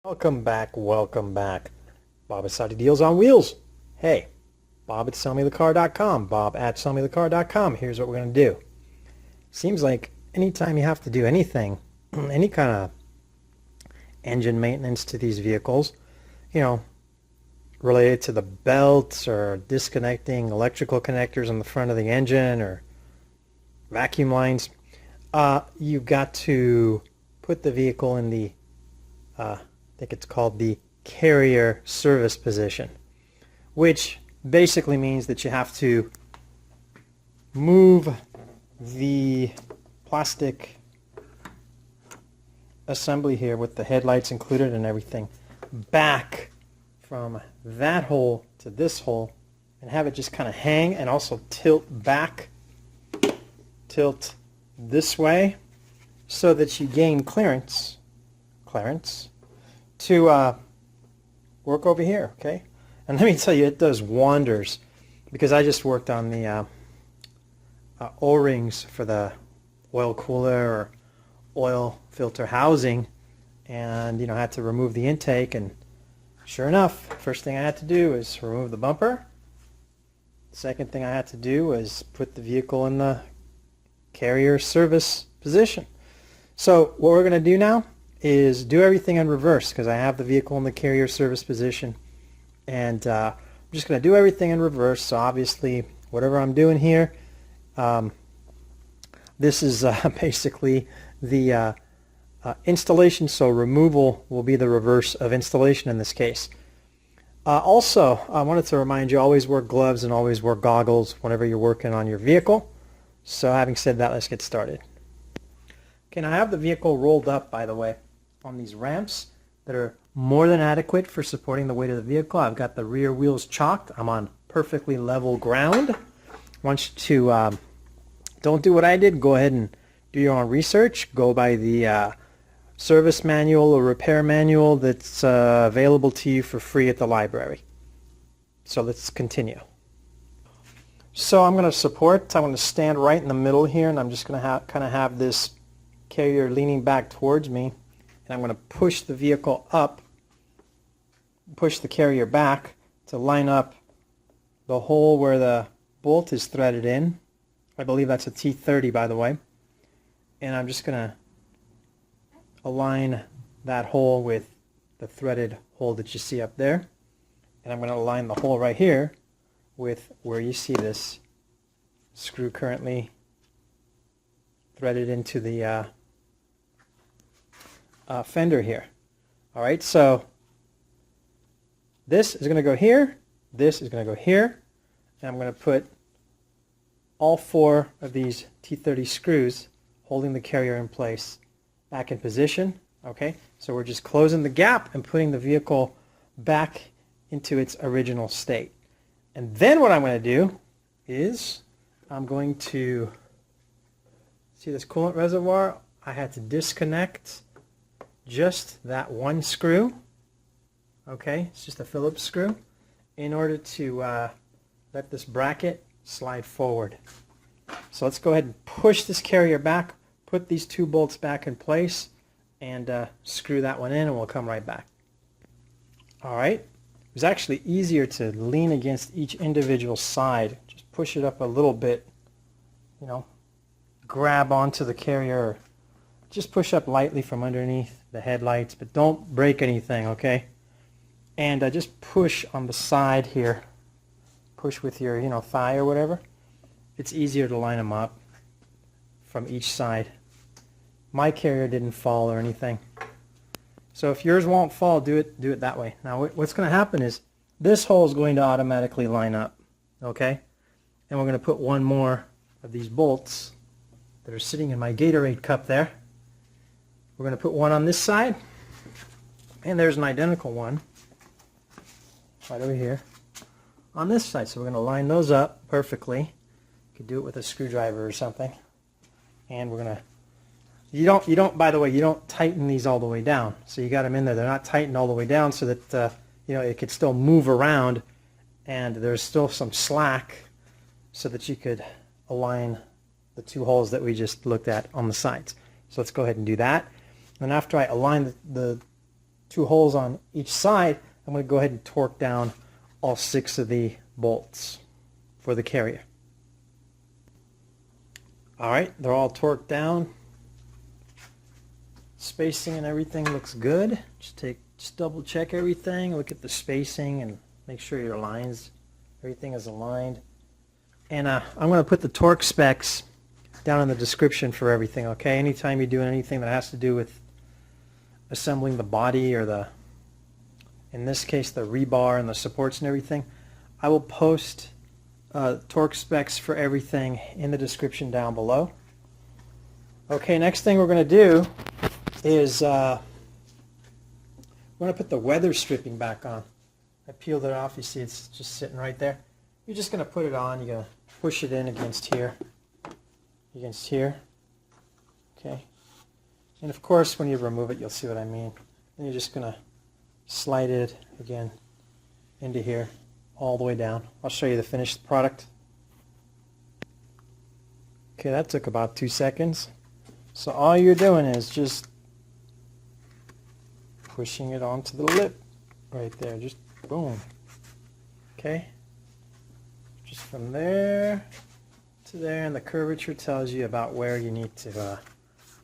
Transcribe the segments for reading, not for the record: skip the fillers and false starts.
Welcome back, welcome back. Bob at Saudi Deals on Wheels. Hey, Bob at sellmethecar.com, Bob at sellmethecar.com. Here's what we're going to do. Seems like anytime you have to do anything, any kind of engine maintenance to these vehicles, related to the belts or disconnecting electrical connectors on the front of the engine or vacuum lines, you've got to put the vehicle in the I think it's called the carrier service position, which basically means that you have to move the plastic assembly here with the headlights included and everything back from that hole to this hole and have it just kind of hang and also tilt back, tilt this way so that you gain clearance to work over here, okay? And let me tell you, it does wonders, because I just worked on the O-rings for the oil cooler or oil filter housing, and I had to remove the intake, and sure enough, first thing I had to do is remove the bumper. Second thing I had to do was put the vehicle in the carrier service position. So what we're going to do now is do everything in reverse, because I have the vehicle in the carrier service position, and I'm just going to do everything in reverse. So obviously whatever I'm doing here, this is basically the installation, so removal will be the reverse of installation in this case. Also, I wanted to remind you, always wear gloves and always wear goggles whenever you're working on your vehicle. So having said that, let's get started. Okay, now I have the vehicle rolled up, by the way, on these ramps that are more than adequate for supporting the weight of the vehicle. I've got the rear wheels chalked. I'm on perfectly level ground. I want you to don't do what I did. Go ahead and do your own research. Go by the service manual or repair manual that's available to you for free at the library. So let's continue. So I'm going to stand right in the middle here, and I'm just going to kind of have this carrier leaning back towards me, and I'm going to push the vehicle up, push the carrier back to line up the hole where the bolt is threaded in. I believe that's a T30, by the way. And I'm just going to align that hole with the threaded hole that you see up there. And I'm going to align the hole right here with where you see this screw currently threaded into the fender here. All right, so this is going to go here, this is going to go here, and I'm going to put all four of these T30 screws holding the carrier in place back in position. Okay, so we're just closing the gap and putting the vehicle back into its original state. And then what I'm going to do is I'm going to see this coolant reservoir. I had to disconnect just that one screw. Okay, it's just a Phillips screw in order to let this bracket slide forward. So let's go ahead and push this carrier back, put these two bolts back in place, and screw that one in, and we'll come right back. All right, it was actually easier to lean against each individual side. Just push it up a little bit, grab onto the carrier, just push up lightly from underneath the headlights, but don't break anything, okay? And just push on the side here. Push with your, thigh or whatever. It's easier to line them up from each side. My carrier didn't fall or anything. So if yours won't fall, do it that way. Now what's going to happen is this hole is going to automatically line up, okay? And we're going to put one more of these bolts that are sitting in my Gatorade cup there. We're going to put one on this side, and there's an identical one right over here on this side. So we're going to line those up perfectly. You could do it with a screwdriver or something. And we're going to, by the way, you don't tighten these all the way down. So you got them in there. They're not tightened all the way down so that, it could still move around and there's still some slack so that you could align the two holes that we just looked at on the sides. So let's go ahead and do that. And after I align the 2 holes on each side, I'm going to go ahead and torque down all 6 of the bolts for the carrier. Alright, they're all torqued down. Spacing and everything looks good. Just double check everything, look at the spacing and make sure your lines, everything is aligned. And I'm going to put the torque specs down in the description for everything, okay? Anytime you're doing anything that has to do with assembling the body or in this case the rebar and the supports and everything, I will post torque specs for everything in the description down below. Okay, next thing we're going to do is we're going to put the weather stripping back on. I peeled it off. You see it's just sitting right there. You're just going to put it on. You're going to push it in against here. Okay. And of course when you remove it you'll see what I mean. And you're just going to slide it again into here all the way down. I'll show you the finished product. Okay, that took about 2 seconds. So all you're doing is just pushing it onto the lip right there. Just boom. Okay. Just from there to there, and the curvature tells you about where you need to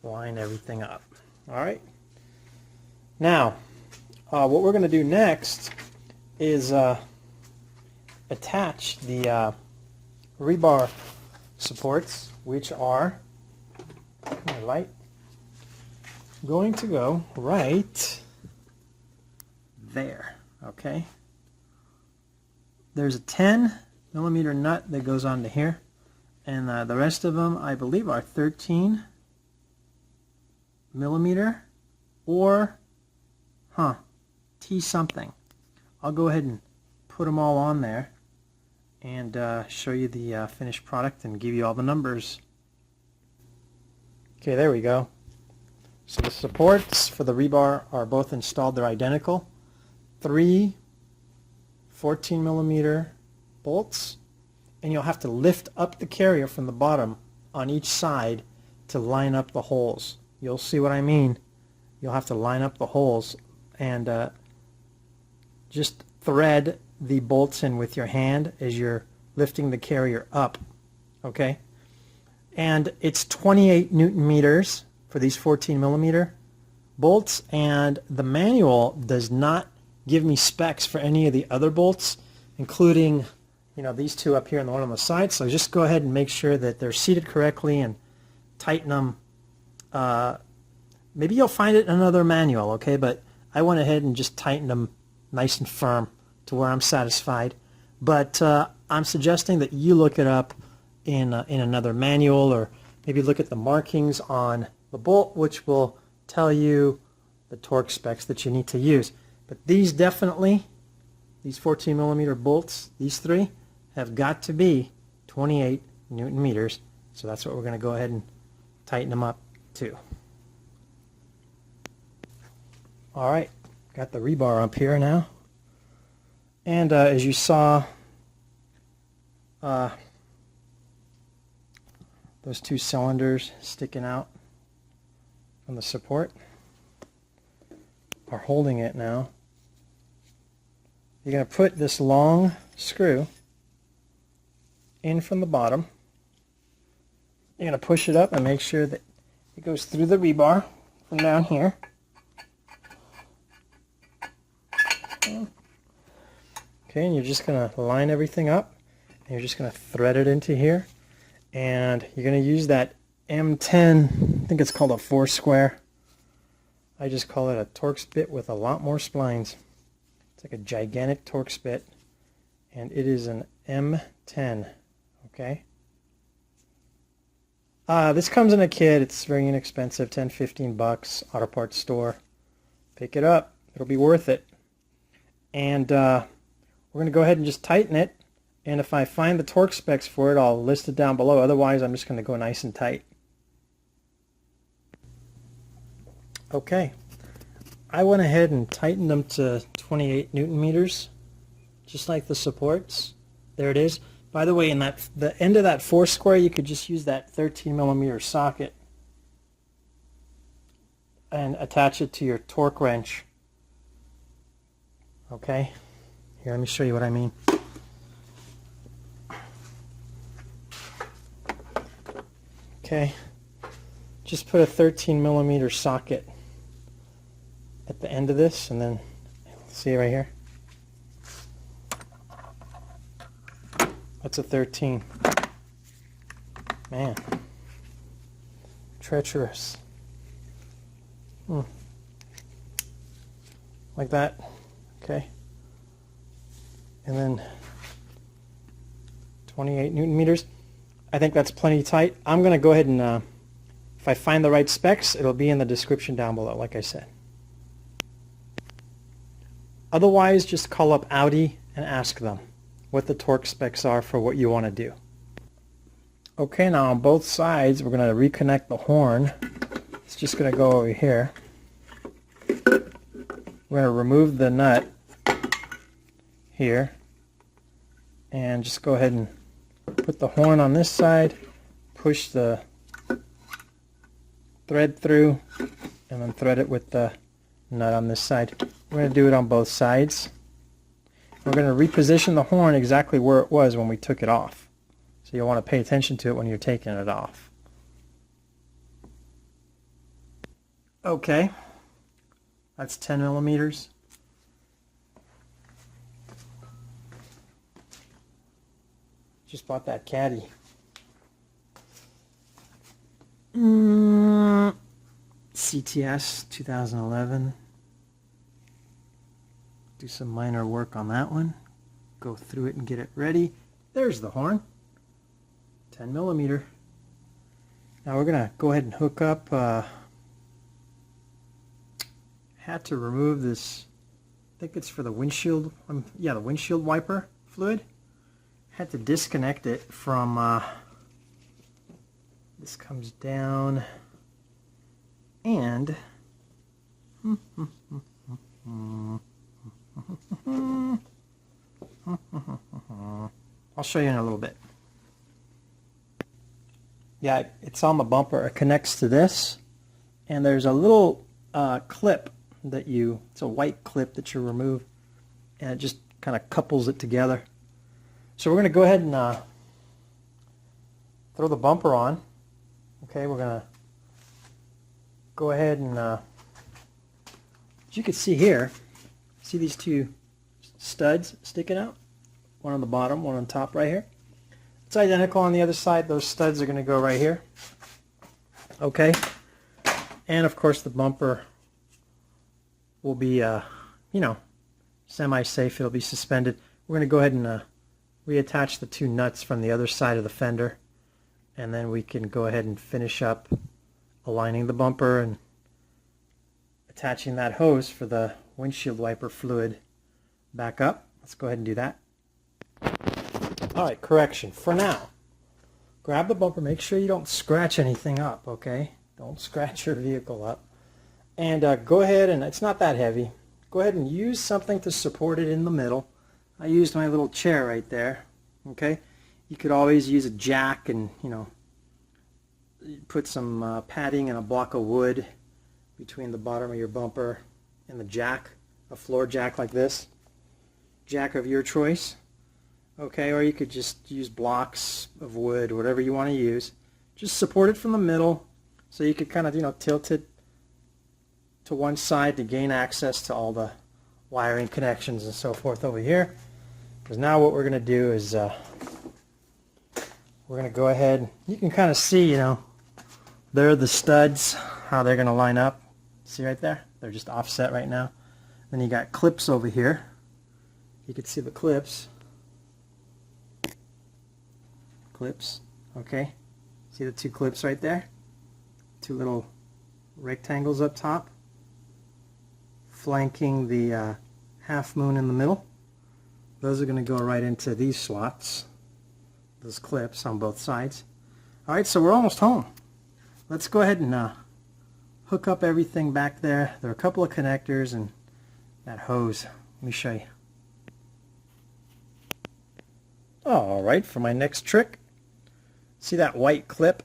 line everything up. Alright. Now, what we're going to do next is attach the rebar supports, which are going to go right there. Okay. There's a 10mm nut that goes onto here, and the rest of them I believe are 13mm or T something. I'll go ahead and put them all on there and show you the finished product and give you all the numbers. Okay, there we go. So the supports for the rebar are both installed. They're identical. 3 14mm bolts, and you'll have to lift up the carrier from the bottom on each side to line up the holes. You'll see what I mean. You'll have to line up the holes and just thread the bolts in with your hand as you're lifting the carrier up. Okay? And it's 28 Newton meters for these 14mm bolts, and the manual does not give me specs for any of the other bolts, including these 2 up here and the one on the side. So just go ahead and make sure that they're seated correctly and tighten them. Maybe you'll find it in another manual, okay, but I went ahead and just tightened them nice and firm to where I'm satisfied. But I'm suggesting that you look it up in another manual, or maybe look at the markings on the bolt, which will tell you the torque specs that you need to use. But these 14mm bolts, these 3, have got to be 28 Newton meters. So that's what we're going to go ahead and tighten them up to. Alright, got the rebar up here now. And as you saw, those 2 cylinders sticking out from the support are holding it now. You're going to put this long screw in from the bottom. You're going to push it up and make sure that it goes through the rebar from down here. Okay, and you're just going to line everything up, and you're just going to thread it into here, and you're going to use that M10, I think it's called a 4-square. I just call it a Torx bit with a lot more splines. It's like a gigantic Torx bit, and it is an M10. Okay. This comes in a kit. It's very inexpensive, 10-15 bucks, auto parts store. Pick it up. It'll be worth it. And we're going to go ahead and just tighten it. And if I find the torque specs for it, I'll list it down below. Otherwise, I'm just going to go nice and tight. Okay. I went ahead and tightened them to 28 Newton meters, just like the supports. There it is. By the way, in the end of that 4-square, you could just use that 13mm socket and attach it to your torque wrench Okay, here, let me show you what I mean. Okay, just put a 13mm socket at the end of this, and then see right here, that's a 13. Man, treacherous. Like that. Okay, and then 28 Newton meters. I think that's plenty tight. I'm going to go ahead and, if I find the right specs, it'll be in the description down below, like I said. Otherwise, just call up Audi and ask them what the torque specs are for what you want to do. Okay, now on both sides, we're going to reconnect the horn. It's just going to go over here. We're going to remove the nut here and just go ahead and put the horn on this side, push the thread through, and then thread it with the nut on this side. We're going to do it on both sides. We're going to reposition the horn exactly where it was when we took it off. So you'll want to pay attention to it when you're taking it off. Okay, that's 10mm. Just bought that caddy. CTS 2011. Do some minor work on that one. Go through it and get it ready. There's the horn. 10mm. Now we're going to go ahead and hook up. Had to remove this, I think it's for the windshield, yeah, the windshield wiper fluid. Had to disconnect it from, this comes down, and I'll show you in a little bit. Yeah, it's on the bumper. It connects to this, and there's a little clip that it's a white clip that you remove, and it just kind of couples it together. So we're going to go ahead and throw the bumper on. Okay, we're going to go ahead and, as you can see here, see these two studs sticking out? One on the bottom, one on top right here. It's identical on the other side. Those studs are going to go right here. Okay, and of course the bumper will be, you know, semi-safe. It'll be suspended. We're going to go ahead and reattach the two nuts from the other side of the fender, and then we can go ahead and finish up aligning the bumper and attaching that hose for the windshield wiper fluid back up. Let's go ahead and do that. Alright, correction. For now, grab the bumper. Make sure you don't scratch anything up, okay? Don't scratch your vehicle up. And go ahead, and it's not that heavy. Go ahead and use something to support it in the middle. I used my little chair right there. Okay, you could always use a jack, and you know, put some padding and a block of wood between the bottom of your bumper and the jack, a floor jack like this, jack of your choice. Okay, or you could just use blocks of wood, whatever you want to use. Just support it from the middle, so you could kind of, you know, tilt it to one side to gain access to all the wiring connections and so forth over here. Because now what we're going to do is we're going to go ahead, you can kind of see, you know, there are the studs, how they're going to line up. See right there? They're just offset right now. Then you got clips over here. You can see the clips. Clips, okay. See the two clips right there? Two little rectangles up top, flanking the half moon in the middle. Those are going to go right into these slots, those clips on both sides. Alright, so we're almost home. Let's go ahead and hook up everything back there. There are a couple of connectors and that hose. Let me show you. Alright, for my next trick, see that white clip?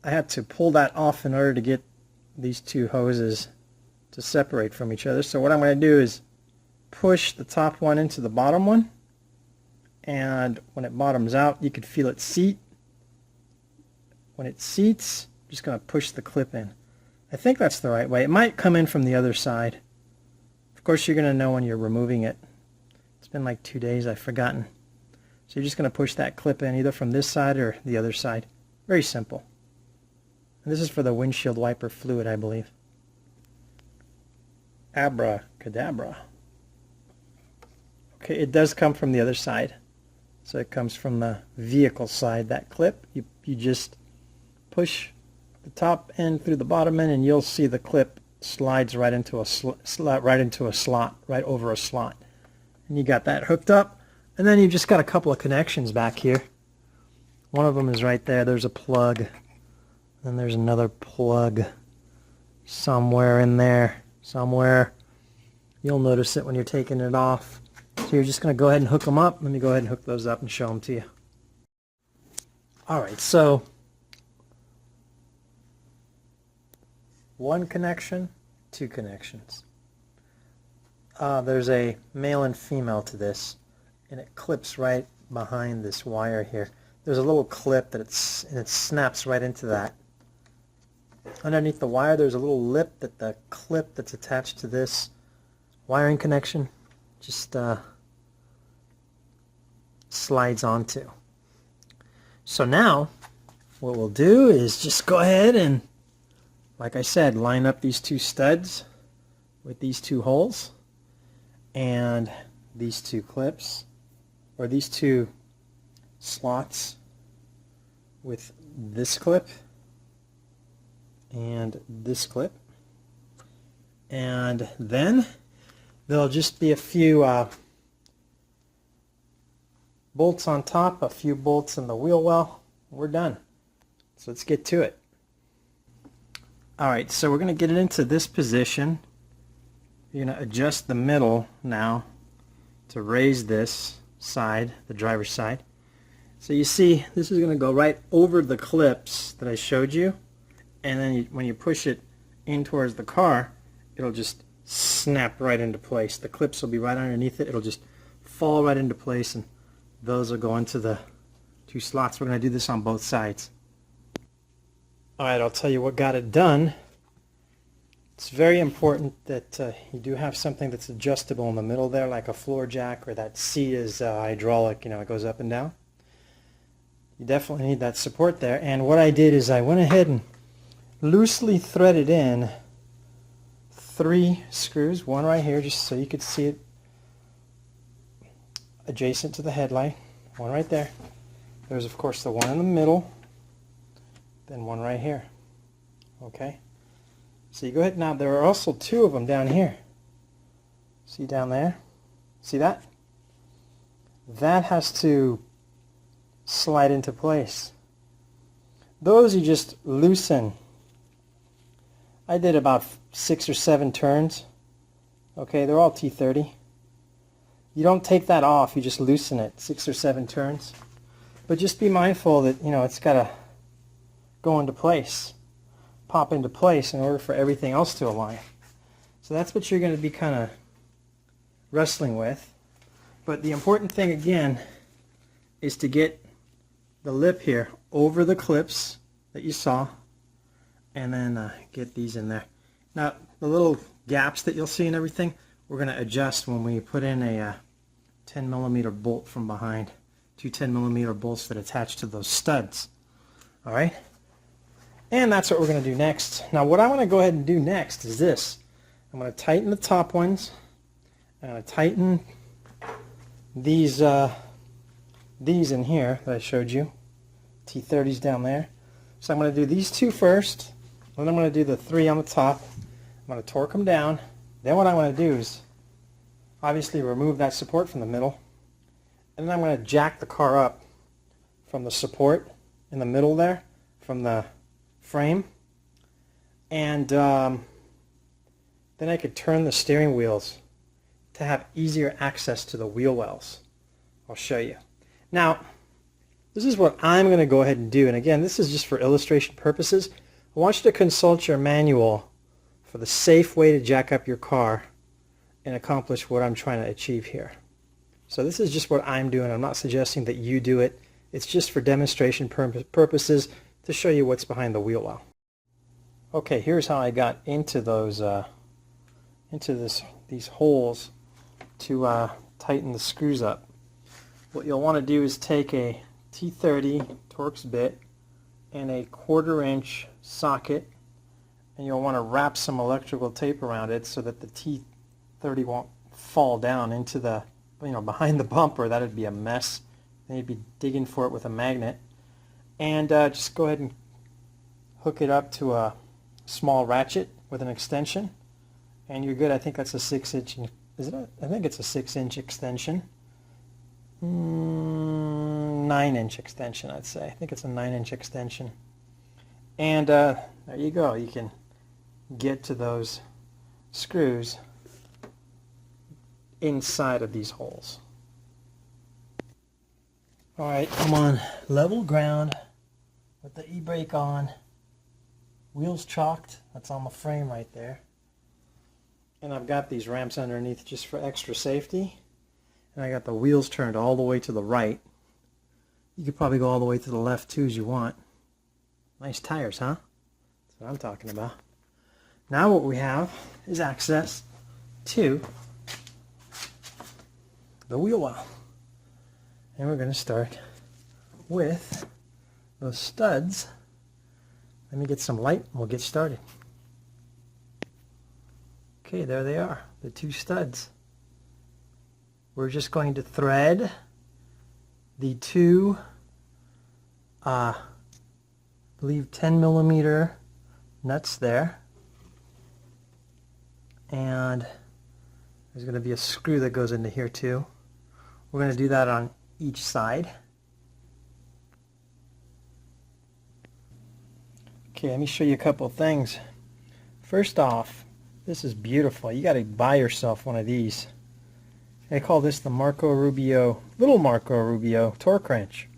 I had to pull that off in order to get these two hoses to separate from each other. So what I'm going to do is push the top one into the bottom one, and when it bottoms out, you could feel it seat. When it seats, I'm just going to push the clip in. I think that's the right way. It might come in from the other side. Of course, you're going to know when you're removing it. It's been like 2 days, I've forgotten. So you're just going to push that clip in either from this side or the other side. Very simple. And this is for the windshield wiper fluid, I believe. Abracadabra. Okay, it does come from the other side. So it comes from the vehicle side, that clip. You just push the top end through the bottom end, and you'll see the clip slides right into a slot, right over a slot. And you got that hooked up, and then you've just got a couple of connections back here. One of them is right there. There's a plug. Then there's another plug somewhere in there. Somewhere. You'll notice it when you're taking it off. So you're just going to go ahead and hook them up. Let me go ahead and hook those up and show them to you. Alright, so one connection, two connections. There's a male and female to this, and it clips right behind this wire here. There's a little clip that it snaps right into that. Underneath the wire, there's a little lip that the clip that's attached to this wiring connection just slides onto. So now what we'll do is just go ahead and, like I said, line up these two studs with these two holes and these two clips, or these two slots with this clip and this clip, and then there'll just be a few bolts on top, a few bolts in the wheel well. We're done. So let's get to it. Alright, so we're going to get it into this position. You're going to adjust the middle now to raise this side, the driver's side. So you see, this is going to go right over the clips that I showed you, and then when you push it in towards the car, it'll just snap right into place. The clips will be right underneath it. It'll just fall right into place, and those will go into the two slots. We're going to do this on both sides. Alright, I'll tell you what got it done. It's very important that you do have something that's adjustable in the middle there, like a floor jack, or that seat is hydraulic, you know, it goes up and down. You definitely need that support there. And what I did is I went ahead and loosely threaded in 3 screws, one right here just so you could see it adjacent to the headlight, one right there. There's of course the one in the middle, then one right here. Okay, so you go ahead. Now there are also 2 of them down here. See down there? See that? That has to slide into place. Those you just loosen. I did about 6 or 7 turns. Okay, they're all T30. You don't take that off, you just loosen it, 6 or 7 turns. But just be mindful that, you know, it's got to go into place, pop into place in order for everything else to align. So that's what you're going to be kind of wrestling with. But the important thing again is to get the lip here over the clips that you saw, and then get these in there. Now the little gaps that you'll see and everything, we're going to adjust when we put in a 10mm bolt from behind. 2 10mm bolts that attach to those studs. Alright? And that's what we're going to do next. Now what I want to go ahead and do next is this. I'm going to tighten the top ones. I'm going to tighten these in here that I showed you. T30s down there. So I'm going to do these 2 first. Then I'm going to do the 3 on the top. I'm going to torque them down. Then what I want to do is obviously remove that support from the middle. And then I'm going to jack the car up from the support in the middle there, from the frame. And then I could turn the steering wheels to have easier access to the wheel wells. I'll show you. Now, this is what I'm going to go ahead and do. And again, this is just for illustration purposes. I want you to consult your manual for the safe way to jack up your car and accomplish what I'm trying to achieve here. So this is just what I'm doing. I'm not suggesting that you do it. It's just for demonstration purposes to show you what's behind the wheel well. Okay, here's how I got into those these holes to tighten the screws up. What you'll want to do is take a T30 Torx bit and a 1/4 inch socket, and you'll want to wrap some electrical tape around it so that the T30 won't fall down into the, behind the bumper. That'd be a mess. Then you'd be digging for it with a magnet. And just go ahead and hook it up to a small ratchet with an extension, and you're good. I think that's a 6-inch. Is it? I think it's a 6-inch extension. 9-inch extension, I'd say. I think it's a 9-inch extension. And there you go. You can get to those screws inside of these holes. Alright, I'm on level ground with the e-brake on. Wheels chalked. That's on the frame right there. And I've got these ramps underneath just for extra safety. And I got the wheels turned all the way to the right. You could probably go all the way to the left too as you want. Nice tires, huh? That's what I'm talking about. Now what we have is access to the wheel well. And we're going to start with those studs. Let me get some light and we'll get started. Okay, there they are, the 2 studs. We're just going to thread the 2, I believe 10mm nuts there. And there's going to be a screw that goes into here too. We're going to do that on each side. Okay, let me show you a couple of things. First off, this is beautiful. You got to buy yourself one of these. I call this the little Marco Rubio torque wrench.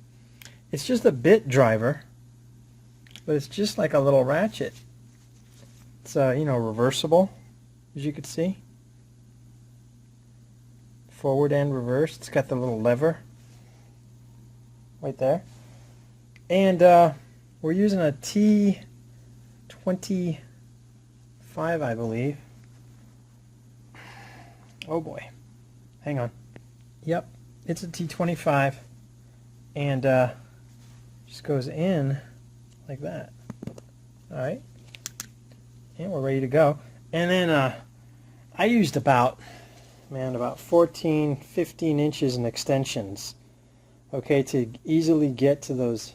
It's just a bit driver, but it's just like a little ratchet. It's reversible, as you can see. Forward and reverse. It's got the little lever right there. And we're using a T25, I believe. Oh boy. Hang on. Yep, it's a T25. And just goes in like that. Alright. And we're ready to go. And then I used about 14, 15 inches in extensions. Okay, to easily get to those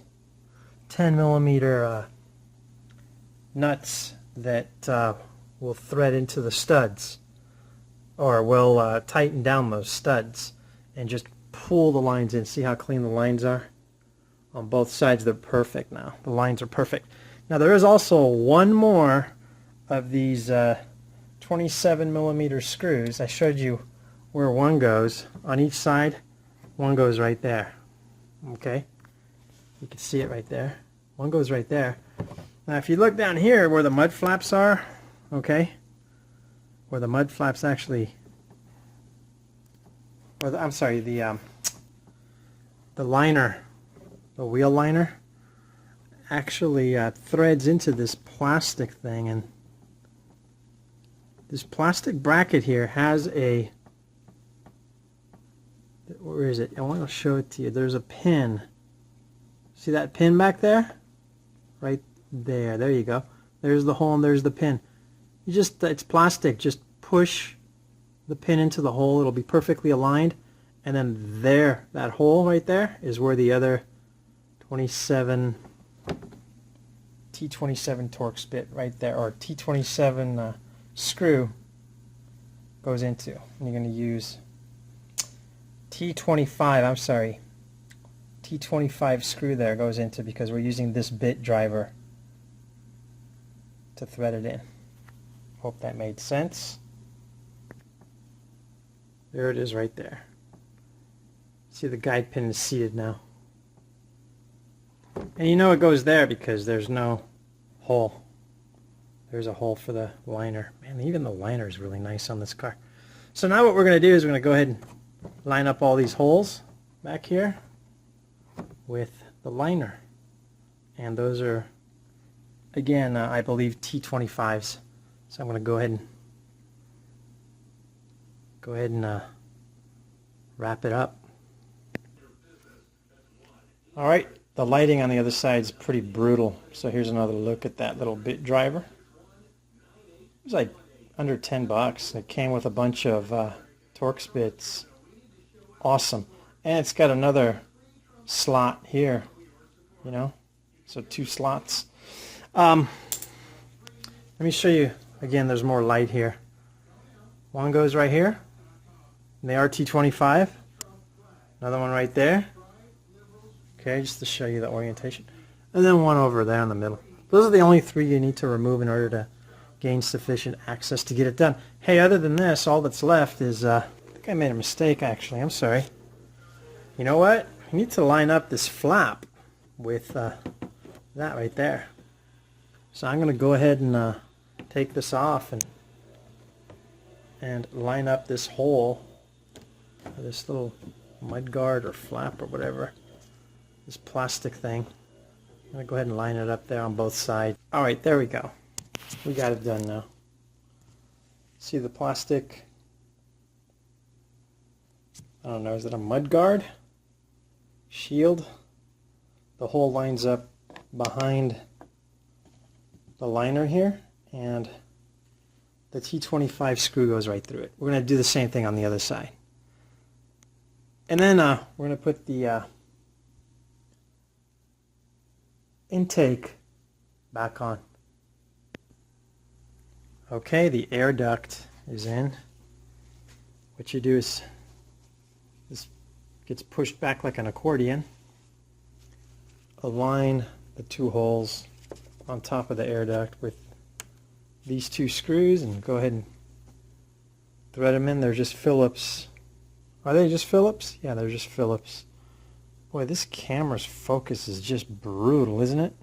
10mm nuts that will thread into the studs, or will tighten down those studs and just pull the lines in. See how clean the lines are? On both sides they're perfect now. The lines are perfect. Now there is also one more of these 27mm screws. I showed you where one goes on each side. One goes right there. Okay, you can see it right there. One goes right there. Now if you look down here where the mud flaps are, okay, where the mud flaps actually, or I'm sorry, the liner, the wheel liner actually threads into this plastic thing, and this plastic bracket here has a, where is it? I want to show it to you. There's a pin. See that pin back there? Right there. There you go. There's the hole and there's the pin. You just, it's plastic. Just push the pin into the hole. It'll be perfectly aligned. And then there, that hole right there is where the other T27 Torx bit right there, or T27 screw goes into. And you're going to use T25 screw there goes into, because we're using this bit driver to thread it in. Hope that made sense. There it is right there. See, the guide pin is seated now. And you know it goes there because there's no hole. There's a hole for the liner. Man, even the liner is really nice on this car. So now what we're going to do is we're going to go ahead and line up all these holes back here with the liner. And those are, again, I believe T25s. So I'm going to go ahead and wrap it up. All right, the lighting on the other side is pretty brutal. So here's another look at that little bit driver. It was like under 10 bucks. It came with a bunch of Torx bits. Awesome. And it's got another slot here, you know, so 2 slots. Let me show you again. There's more light here. One goes right here, and the RT25. Another one right there. Okay, just to show you the orientation. And then one over there in the middle. Those are the only 3 you need to remove in order to gain sufficient access to get it done. Hey, other than this, all that's left is, I think I made a mistake actually, I'm sorry. You know what? You need to line up this flap with that right there. So I'm going to go ahead and take this off and line up this hole, this little mud guard or flap or whatever, this plastic thing. I'm going to go ahead and line it up there on both sides. Alright, there we go. We got it done now. See the plastic? I don't know, is it a mud guard? Shield? The hole lines up behind the liner here, and the T25 screw goes right through it. We're going to do the same thing on the other side. And then we're going to put the intake back on. Okay, the air duct is in. What you do is this gets pushed back like an accordion. Align the 2 holes on top of the air duct with these 2 screws and go ahead and thread them in. They're just Phillips. Are they just Phillips? Yeah, they're just Phillips. Boy, this camera's focus is just brutal, isn't it?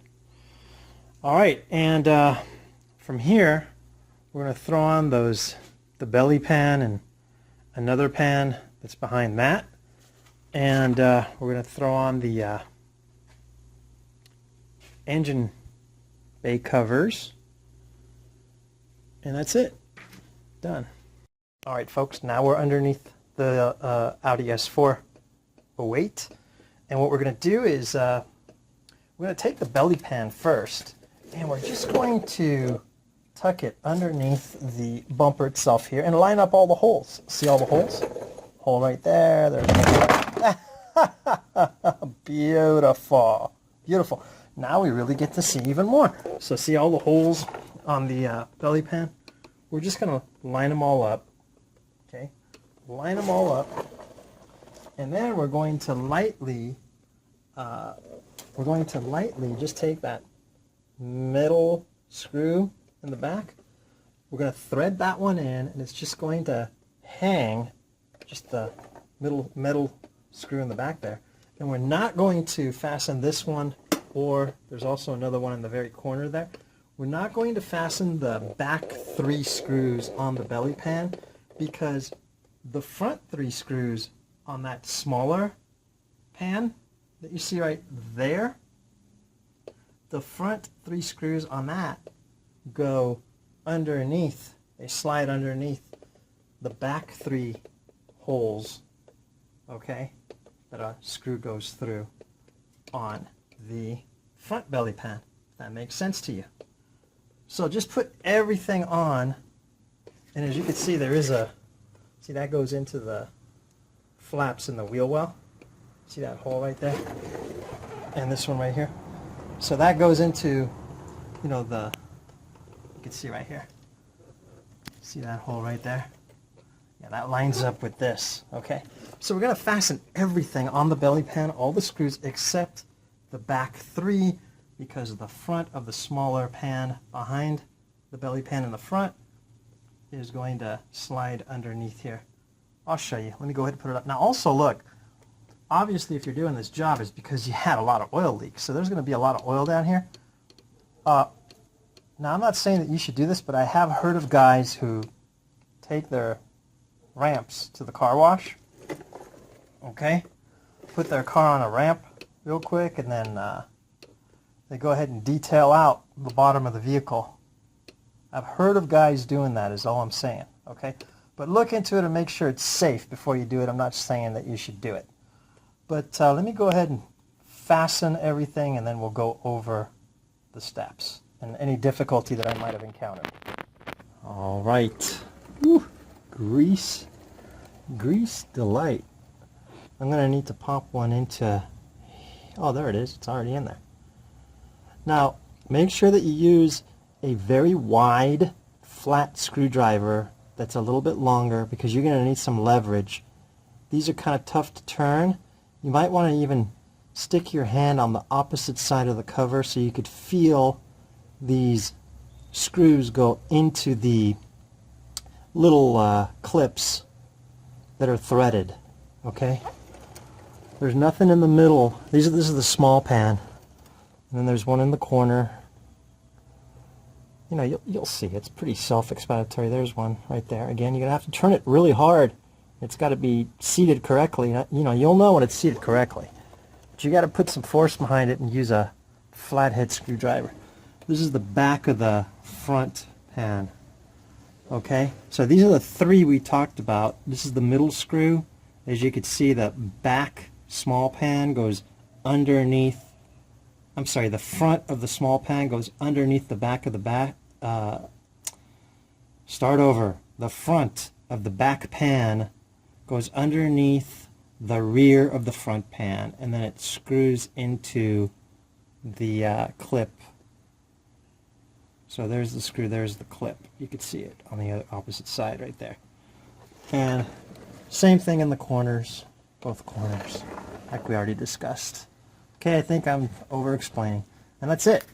Alright, and from here we're going to throw on the belly pan and another pan that's behind that. And we're going to throw on the engine bay covers. And that's it. Done. Alright folks, now we're underneath the Audi A4 A6. And what we're going to do is we're going to take the belly pan first, and we're just going to tuck it underneath the bumper itself here and line up all the holes. See all the holes? Hole right there. There's beautiful. Beautiful. Now we really get to see even more. So see all the holes on the belly pan? We're just going to line them all up. Okay? Line them all up. And then we're going to lightly just take that middle screw in the back. We're going to thread that one in, and it's just going to hang, just the metal screw in the back there. And we're not going to fasten this one, or there's also another one in the very corner there. We're not going to fasten the back 3 screws on the belly pan, because the front 3 screws on that smaller pan that you see right there, the front 3 screws on that go underneath, they slide underneath the back 3 holes, okay, that a screw goes through on the front belly pan. If that makes sense to you. So just put everything on, and as you can see, there is a, see that goes into the flaps in the wheel well. See that hole right there? And this one right here. So that goes into, you know, you can see right here. See that hole right there? Yeah, that lines up with this, okay? So we're going to fasten everything on the belly pan, all the screws except the back 3, because the front of the smaller pan behind the belly pan in the front is going to slide underneath here. I'll show you. Let me go ahead and put it up. Now also look, obviously if you're doing this job it's because you had a lot of oil leaks. So there's going to be a lot of oil down here. Now I'm not saying that you should do this, but I have heard of guys who take their ramps to the car wash. Okay, put their car on a ramp real quick, and then they go ahead and detail out the bottom of the vehicle. I've heard of guys doing that, is all I'm saying. Okay, but look into it and make sure it's safe before you do it. I'm not saying that you should do it. But let me go ahead and fasten everything, and then we'll go over the steps and any difficulty that I might have encountered. All right. Woo. Grease delight. I'm going to need to pop one into, oh, there it is. It's already in there. Now, make sure that you use a very wide, flat screwdriver that's a little bit longer, because you're going to need some leverage. These are kind of tough to turn. You might want to even stick your hand on the opposite side of the cover so you could feel these screws go into the little clips that are threaded. Okay? There's nothing in the middle. This is the small pan. And then there's one in the corner. You know, you'll see. It's pretty self-explanatory. There's one right there. Again, you're going to have to turn it really hard. It's got to be seated correctly. You know, you'll know when it's seated correctly. But you got to put some force behind it and use a flathead screwdriver. This is the back of the front pan. Okay? So these are the three we talked about. This is the middle screw. As you can see, the back small pan goes underneath. I'm sorry, the front of the small pan goes underneath the back of the back. Start over. The front of the back pan goes underneath the rear of the front pan, and then it screws into the clip. So there's the screw, there's the clip. You can see it on the other opposite side right there. And same thing in the corners, both corners, like we already discussed. Okay, I think I'm over-explaining. And that's it.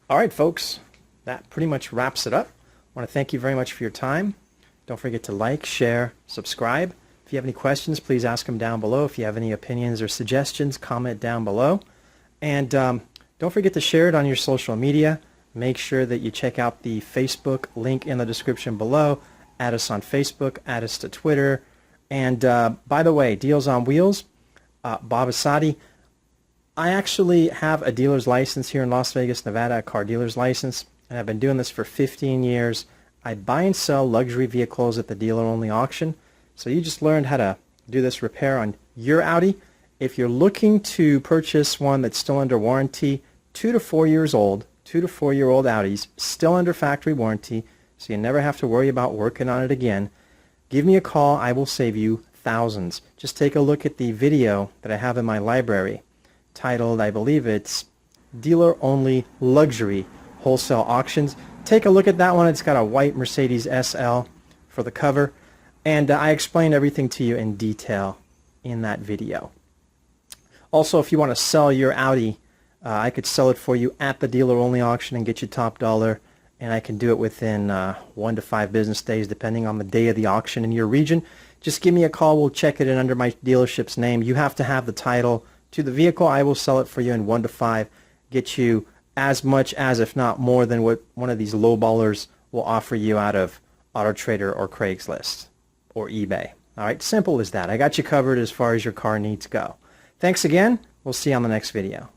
All right, folks. That pretty much wraps it up. I want to thank you very much for your time. Don't forget to like, share, subscribe. If you have any questions, please ask them down below. If you have any opinions or suggestions, comment down below. And don't forget to share it on your social media. Make sure that you check out the Facebook link in the description below. Add us on Facebook, add us to Twitter. And by the way, Deals on Wheels, Bob Asadi. I actually have a dealer's license here in Las Vegas, Nevada, a car dealer's license, and I've been doing this for 15 years. I buy and sell luxury vehicles at the dealer-only auction. So you just learned how to do this repair on your Audi. If you're looking to purchase one that's still under warranty, 2 to 4 years old, 2 to 4 year old Audis, still under factory warranty, so you never have to worry about working on it again, give me a call. I will save you thousands. Just take a look at the video that I have in my library titled, I believe it's Dealer Only Luxury Wholesale Auctions. Take a look at that one. It's got a white Mercedes SL for the cover, and I explain everything to you in detail in that video. Also, if you want to sell your Audi, I could sell it for you at the dealer only auction and get you top dollar, and I can do it within 1 to 5 business days depending on the day of the auction in your region. Just give me a call. We'll check it in under my dealership's name. You have to have the title to the vehicle. I will sell it for you in 1 to 5, get you as much as, if not more than, what one of these lowballers will offer you out of AutoTrader or Craigslist or eBay. All right, simple as that. I got you covered as far as your car needs go. Thanks again. We'll see you on the next video.